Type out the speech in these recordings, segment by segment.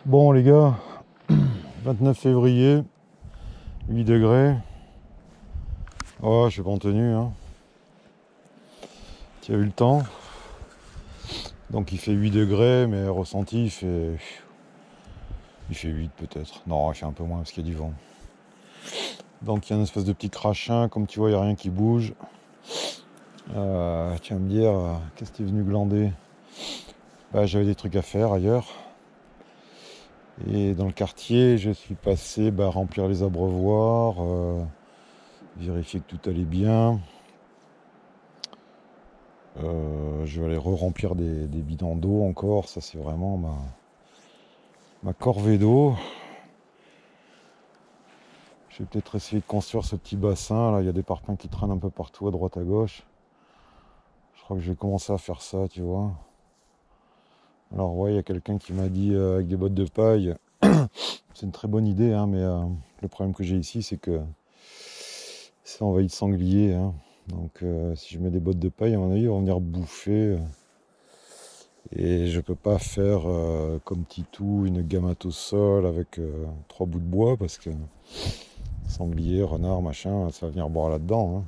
Bon les gars, 29 février, 8 degrés. Oh, je suis pas en tenue, hein. Tu as eu le temps. Donc il fait 8 degrés, mais ressenti il fait 8 peut-être. Non, il fait un peu moins parce qu'il y a du vent. Donc il y a une espèce de petit crachin, comme tu vois, il n'y a rien qui bouge. Tu vas me dire, qu'est-ce que tu es venu glander? Bah, j'avais des trucs à faire ailleurs. Et dans le quartier, je suis passé remplir les abreuvoirs, vérifier que tout allait bien. Je vais aller re-remplir des bidons d'eau encore. Ça, c'est vraiment ma corvée d'eau. Je vais peut-être essayer de construire ce petit bassin. Là, il y a des parpaings qui traînent un peu partout, à droite, à gauche. Je crois que je vais commencer à faire ça, tu vois. Alors, ouais, il y a quelqu'un qui m'a dit avec des bottes de paille. C'est une très bonne idée, hein, mais le problème que j'ai ici, c'est que c'est envahi de sangliers, hein. Donc, si je mets des bottes de paille, à mon avis, ils vont venir bouffer. Et je peux pas faire comme Titou une gamate au sol avec 3 bouts de bois parce que sanglier, renard, machin, ça va venir boire là-dedans, hein.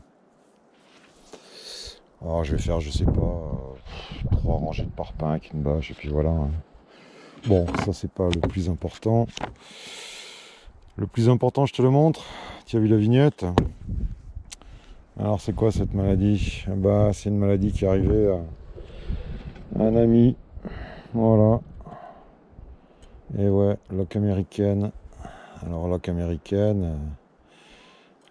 Alors je vais faire, je sais pas, 3 rangées de parpaings avec une bâche et puis voilà, hein. Bon, ça c'est pas le plus important. Le plus important, je te le montre. Tu as vu la vignette? Alors c'est quoi cette maladie? Bah c'est une maladie qui est arrivée à un ami. Voilà. Et ouais, loque américaine. Alors loque américaine,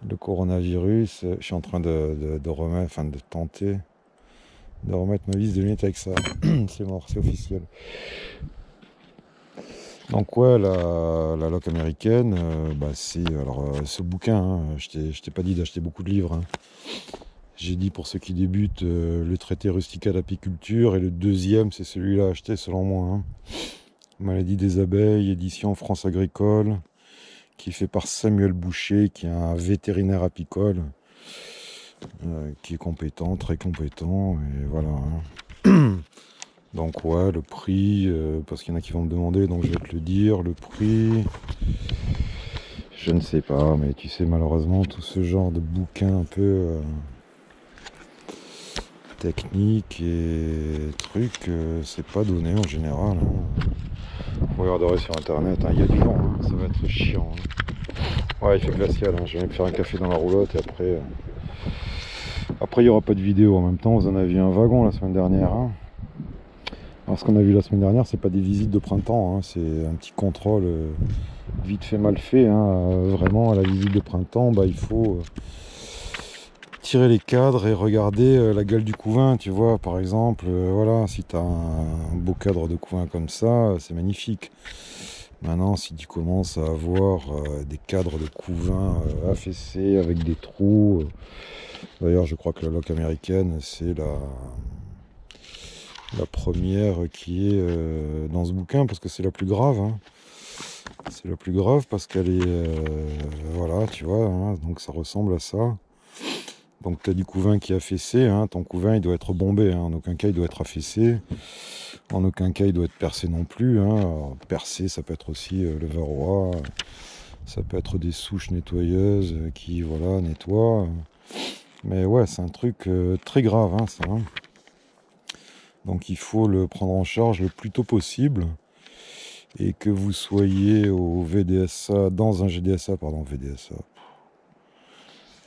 le coronavirus, je suis en train de remettre, enfin de tenter de remettre ma vis de lunettes avec ça. C'est mort, c'est officiel. Donc ouais, la loque américaine, c'est alors ce bouquin, hein, je t'ai pas dit d'acheter beaucoup de livres, hein. J'ai dit pour ceux qui débutent le traité rustica d'apiculture et le deuxième c'est celui-là à acheter selon moi, hein. Maladie des abeilles, édition France Agricole, qui est fait par Samuel Boucher, qui est un vétérinaire apicole, qui est compétent, très compétent, et voilà, hein. Donc ouais, le prix, parce qu'il y en a qui vont me demander, donc je vais te le dire, le prix, je ne sais pas, mais tu sais, malheureusement, tout ce genre de bouquins un peu techniques et trucs, c'est pas donné en général, hein. Vous regarderez sur internet, hein, il y a du vent, hein, ça va être chiant, hein. Ouais, il fait glacial, hein, je vais me faire un café dans la roulotte et après il n'y aura pas de vidéo. En même temps, vous en avez vu un wagon la semaine dernière, hein. Alors ce qu'on a vu la semaine dernière, c'est pas des visites de printemps, hein, c'est un petit contrôle vite fait mal fait, hein. Vraiment à la visite de printemps, il faut tirer les cadres et regarder la gueule du couvain, tu vois, par exemple, voilà, si tu as un beau cadre de couvain comme ça, c'est magnifique. Maintenant, si tu commences à avoir des cadres de couvain affaissés avec des trous, d'ailleurs, je crois que la loque américaine, c'est la première qui est dans ce bouquin, parce que c'est la plus grave, hein. C'est la plus grave parce qu'elle est... voilà, tu vois, hein, donc ça ressemble à ça. Donc tu as du couvain qui est affaissé, hein, ton couvain il doit être bombé, hein, en aucun cas il doit être affaissé, en aucun cas il doit être percé non plus, hein. Alors, percé, ça peut être aussi le varroa, ça peut être des souches nettoyeuses qui voilà, nettoient. Mais ouais, c'est un truc très grave, hein, ça, hein. Donc il faut le prendre en charge le plus tôt possible. Et que vous soyez au VDSA, dans un GDSA, pardon, VDSA,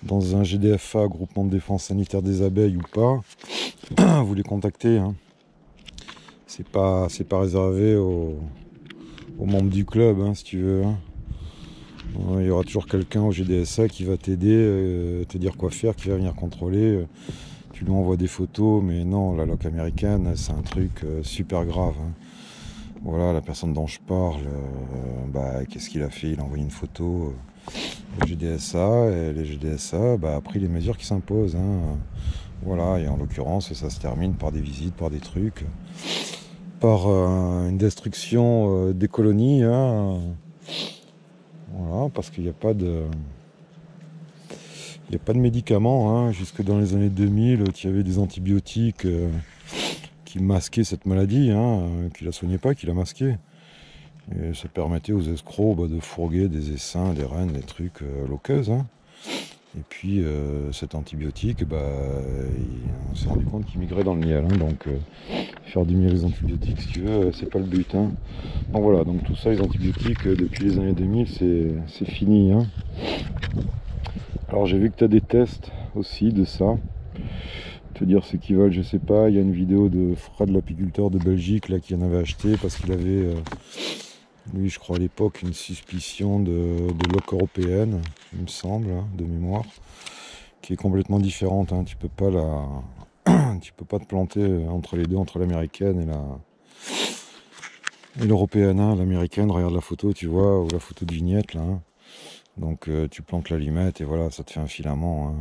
dans un GDFA, groupement de défense sanitaire des abeilles ou pas, vous les contactez, hein. C'est pas réservé aux membres du club, hein, si tu veux, hein. Il y aura toujours quelqu'un au GDSA qui va t'aider, te dire quoi faire, qui va venir contrôler. Tu lui envoies des photos, mais non, la loque américaine, c'est un truc super grave, hein. Voilà, la personne dont je parle, qu'est-ce qu'il a fait? Il a envoyé une photo au GDSA, et les GDSA a pris les mesures qui s'imposent, hein. Voilà, et en l'occurrence, ça se termine par des visites, par des trucs, par une destruction des colonies, hein. Voilà, parce qu'il n'y a pas de... Il n'y a pas de médicaments, hein. Jusque dans les années 2000, il y avait des antibiotiques qui masquaient cette maladie, hein, qui la soignaient pas, qui la masquaient. Et ça permettait aux escrocs de fourguer des essaims, des reines, des trucs loqueuses. Hein. Et puis cet antibiotique, on s'est rendu compte qu'il migrait dans le miel. Hein. Donc faire du miel aux antibiotiques, si tu veux, c'est pas le but. Hein. Donc voilà, donc tout ça, les antibiotiques, depuis les années 2000, c'est fini. Hein. Alors j'ai vu que tu as des tests aussi de ça. Te dire ce qu'ils veulent, je sais pas. Il y a une vidéo de Fred l'apiculteur de Belgique là, qui en avait acheté parce qu'il avait, lui je crois à l'époque, une suspicion de loque européenne, il me semble, hein, de mémoire, qui est complètement différente. Hein. Tu peux pas tu peux pas te planter entre les deux, entre l'américaine et l'européenne. Hein. L'américaine, regarde la photo, tu vois, ou la photo de vignette là. Hein. Donc tu plantes la limette et voilà, ça te fait un filament. Hein.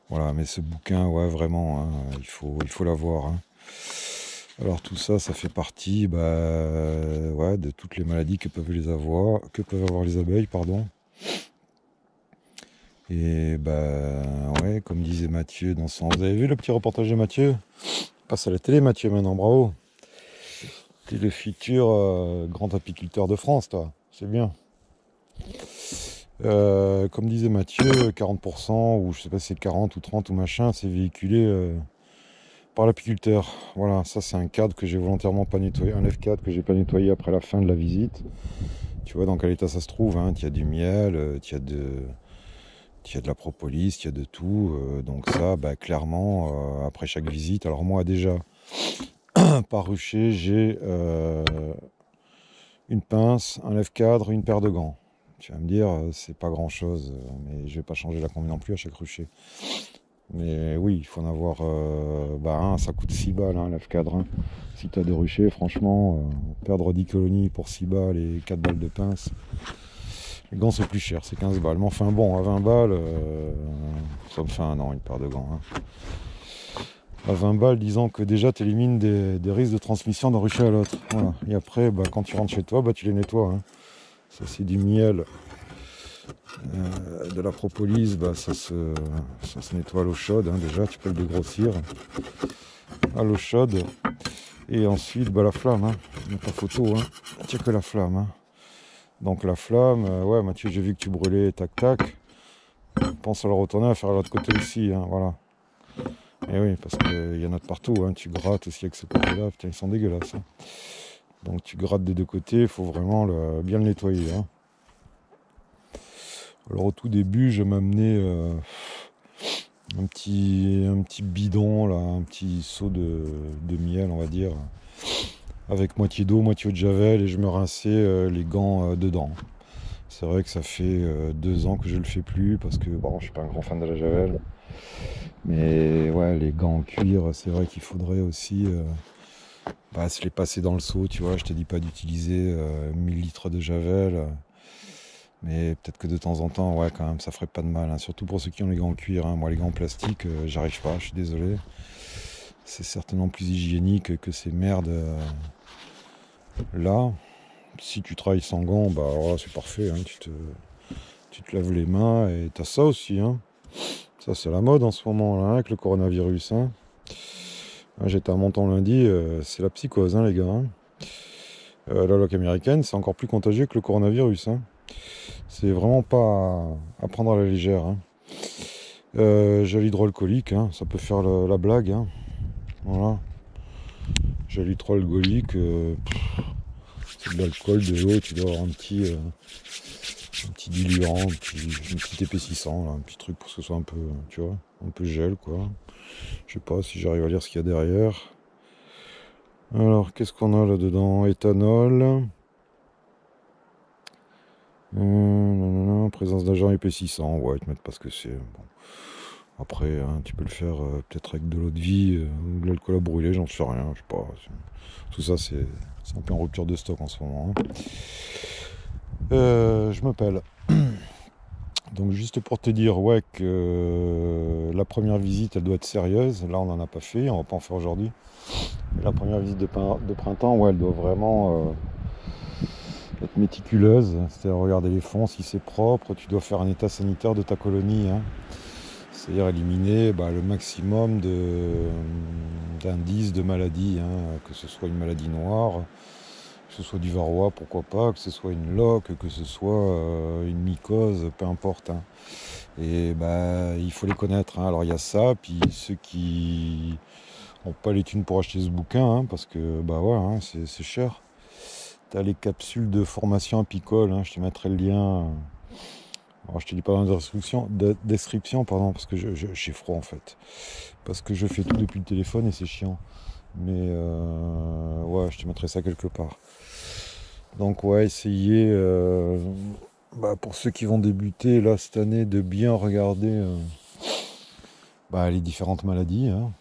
Voilà, mais ce bouquin, ouais, vraiment, hein, il faut l'avoir. Hein. Alors tout ça, ça fait partie ouais, de toutes les maladies que peuvent avoir les abeilles, pardon. Et ouais, comme disait Mathieu dans son... Vous avez vu le petit reportage de Mathieu? Il passe à la télé, Mathieu, maintenant, bravo. T'es le futur grand apiculteur de France, toi. C'est bien. Comme disait Mathieu, 40%, ou je sais pas si c'est 40 ou 30 ou machin, c'est véhiculé par l'apiculteur. Voilà, ça c'est un cadre que j'ai volontairement pas nettoyé, un F4 que j'ai pas nettoyé après la fin de la visite. Tu vois dans quel état ça se trouve, hein. Il y a du miel, il y a de la propolis, il y a de tout. Donc ça, clairement, après chaque visite, alors moi déjà, par rucher, j'ai une pince, un lève-cadre, une paire de gants. Tu vas me dire, c'est pas grand chose, mais je vais pas changer la combi non plus à chaque rucher. Mais oui, il faut en avoir ça coûte 6 balles, hein, lève-cadre. Hein. Si tu as des ruchers, franchement, perdre 10 colonies pour 6 balles et 4 balles de pince. Les gants c'est plus cher, c'est 15 balles. Mais enfin bon, à 20 balles, ça me fait un an une paire de gants. Hein. À 20 balles, disons que déjà tu élimines des risques de transmission d'un rucher à l'autre. Voilà. Et après, quand tu rentres chez toi, tu les nettoies. Hein. Ça c'est du miel, de la propolis, ça se nettoie à l'eau chaude. Hein, déjà, tu peux le dégrossir à l'eau chaude. Et ensuite, la flamme. Hein. Il n'y a pas photo. Hein. Il n'y a que la flamme. Hein. Donc la flamme, ouais Mathieu, j'ai vu que tu brûlais, tac tac. Pense à le retourner, à faire l'autre côté aussi. Hein, voilà. Et oui, parce qu'il y en a de partout. Hein. Tu grattes aussi avec ce côté-là. Putain, ils sont dégueulasses. Hein. Donc tu grattes des deux côtés, il faut vraiment bien le nettoyer. Hein. Alors au tout début, je m'amenais un petit bidon, là, un petit seau de miel, on va dire, avec moitié d'eau, moitié de javel, et je me rinçais les gants dedans. C'est vrai que ça fait 2 ans que je le fais plus, parce que bon, je suis pas un grand fan de la javel. Mais ouais, les gants en cuir, c'est vrai qu'il faudrait aussi se les passer dans le seau, tu vois. Je te dis pas d'utiliser 1000 litres de javel. Mais peut-être que de temps en temps, ouais, quand même, ça ferait pas de mal. Hein. Surtout pour ceux qui ont les gants en cuir. Hein. Moi, les gants en plastique, j'arrive pas, je suis désolé. C'est certainement plus hygiénique que ces merdes là. Si tu travailles sans gants, c'est parfait. Hein. Tu te laves les mains et t'as ça aussi. Hein. Ça, c'est la mode en ce moment, là, avec le coronavirus. Hein. J'étais à Menton lundi, c'est la psychose, hein, les gars. Hein. La loque américaine, c'est encore plus contagieux que le coronavirus. Hein. C'est vraiment pas à prendre à la légère. Hein. Gel hydroalcoolique, hein, ça peut faire la blague. Hein. Voilà. Gel hydroalcoolique, c'est de l'alcool, de l'eau, tu dois avoir un petit diluant, un petit épaississant, là, un petit truc pour que ce soit un peu, tu vois, un peu gel, quoi. Je sais pas si j'arrive à lire ce qu'il y a derrière. Alors, qu'est-ce qu'on a là-dedans? Éthanol. Présence d'agents épaississants. Ouais, ils te mettent pas ce que c'est. Bon. Après, hein, tu peux le faire peut-être avec de l'eau de vie ou de l'alcool à brûler, j'en sais rien. Je sais pas. Tout ça, c'est un peu en rupture de stock en ce moment. Hein. Je m'appelle. Donc juste pour te dire, ouais, que la première visite, elle doit être sérieuse. Là, on n'en a pas fait, on va pas en faire aujourd'hui. La première visite de printemps, ouais, elle doit vraiment être méticuleuse. C'est-à-dire regarder les fonds, si c'est propre. Tu dois faire un état sanitaire de ta colonie. Hein. C'est-à-dire éliminer le maximum d'indices de maladies. Hein, que ce soit une maladie noire, que ce soit du varroa, pourquoi pas, que ce soit une loque, que ce soit une mycose, peu importe. Hein. Et bah, il faut les connaître. Hein. Alors il y a ça, puis ceux qui n'ont pas les thunes pour acheter ce bouquin, hein, parce que bah ouais, hein, c'est cher. Tu as les capsules de formation apicole, hein, je te mettrai le lien. Alors je te dis pas dans la description, pardon, parce que j'ai froid en fait. Parce que je fais tout depuis le téléphone et c'est chiant. Mais ouais, je te mettrai ça quelque part. Donc ouais, essayez, pour ceux qui vont débuter là cette année, de bien regarder les différentes maladies. Hein,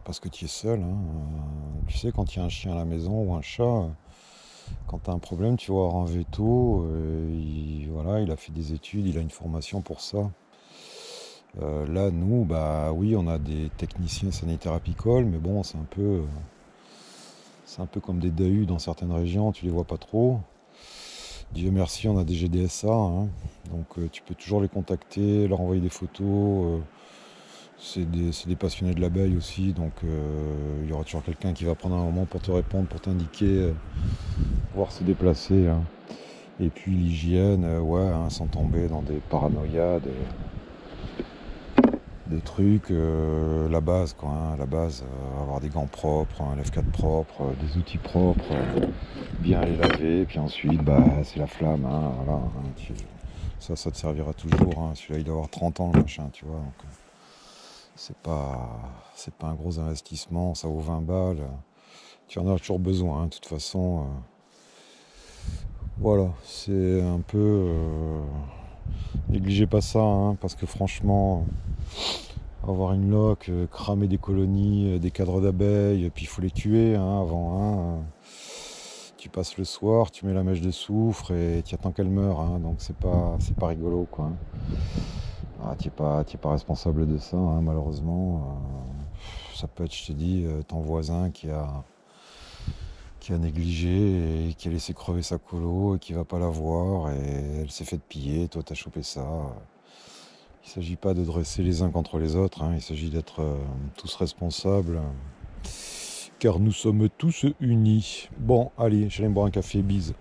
parce que tu es seul. Hein, tu sais, quand il y a un chien à la maison ou un chat, quand tu as un problème, tu vas avoir un veto. Il a fait des études, il a une formation pour ça. Là, nous, oui, on a des techniciens sanitaires apicoles, mais bon, c'est un peu comme des DAU dans certaines régions, tu les vois pas trop. Dieu merci, on a des GDSA, hein, donc tu peux toujours les contacter, leur envoyer des photos. C'est des passionnés de l'abeille aussi, donc il y aura toujours quelqu'un qui va prendre un moment pour te répondre, pour t'indiquer, pouvoir se déplacer. Hein. Et puis l'hygiène, sans tomber dans des paranoïas, des trucs, la base quoi, hein, la base, avoir des gants propres, un F4 propre, des outils propres, bien les laver, puis ensuite c'est la flamme, hein, voilà, hein, ça te servira toujours, hein, celui-là il doit avoir 30 ans le machin, tu vois, donc c'est pas un gros investissement, ça vaut 20 balles, tu en as toujours besoin, hein, de toute façon, voilà, c'est un peu, négligez pas ça, hein, parce que franchement, avoir une loque, cramer des colonies, des cadres d'abeilles, et puis il faut les tuer avant. Hein. Tu passes le soir, tu mets la mèche de soufre et tu attends qu'elle meure. Hein. Donc c'est pas rigolo quoi. Tu n'es pas responsable de ça, hein, malheureusement. Ça peut être, je te dis, ton voisin qui a négligé et qui a laissé crever sa colo et qui va pas la voir et elle s'est fait piller, toi t'as chopé ça. Il ne s'agit pas de dresser les uns contre les autres, hein, il s'agit d'être tous responsables, car nous sommes tous unis. Bon, allez, j'allais me boire un café, bise.